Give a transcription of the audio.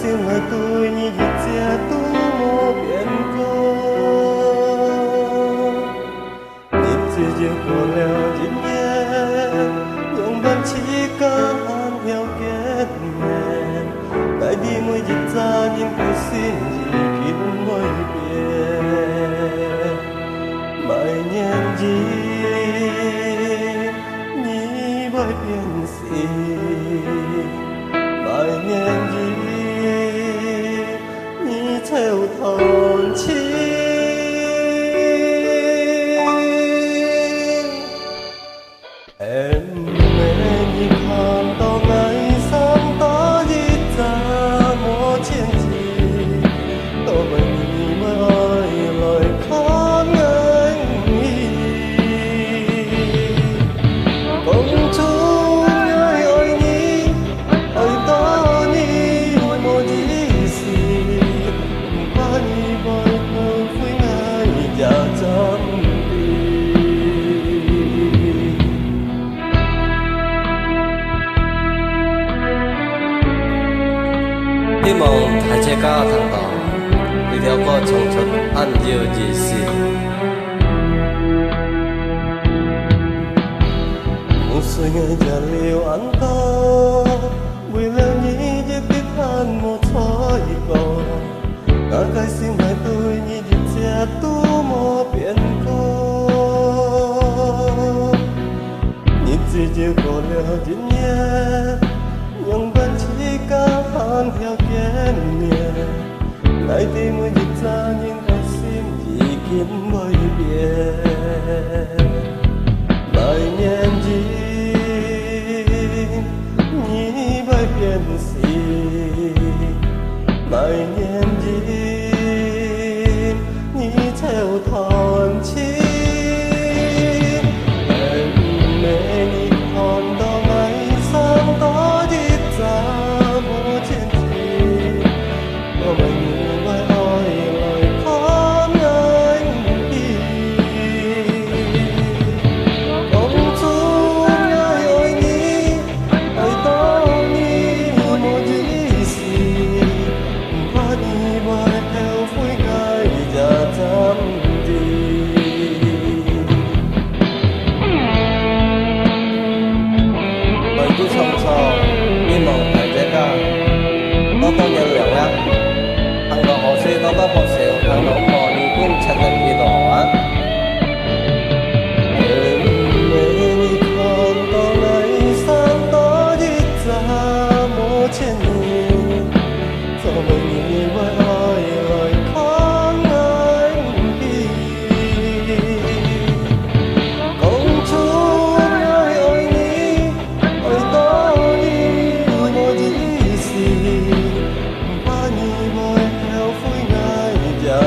xin lời tôi như dịp xe tôi mô biển cô dịp chia chia của leo dịp nhé những bạn chỉ có han theo kết nền tại đi mới dịp ra nhưng tôi xin gì kín môi biển mãi nhen gì nhí bởi biển xì mãi nhen gì nhí theo thôn chi em mẹ nhìn hàng tàu ngày sáng ta đi ra mỗi chiến gì tôi mình mới ơi lời khán anh công chúa ơi ơi nhỉ ơi ta nhỉ một gì gì ba nhỉ bởi tôi với ngài giả chân希望大家聽到呢條歌唱出按照意思。một suy nghĩ giờ liều ăn to vì leo nhí với biết ăn một thói cò cả cái xin lại tôi như dịp xe tu mô biển cô nhịp gì chiều cổ leo dịp nhé nhưng vẫn chỉ cả han theo kén nhẹ lại tìm mới dịp ra nhưng ta xin gì kín bởi biển bài nhen gì nhí bởi biển xì bài nhen gì nhí theo thon chi em mẹ nhí còn đó ngày sáng đó đi ra mỗi chiến gì có mình mới ơi lời khán anh đi công chúa ơi ơi nhí ơi tao nhí một gì gì qua đi bởi theo với ngài giả dám đi Mình cứ song song hy vọng大家多多nhận諒啦。行路何須多多博少，行路莫念觀察人意羅啊。em mẹ còn tao ngày sáng đó đi ra mỗi chiến gì cho mình mới ơi lời khán anh đi công chúa ơi ơi nhí ơi tao nhí một gì gì ba nhí mới theo với ngài giả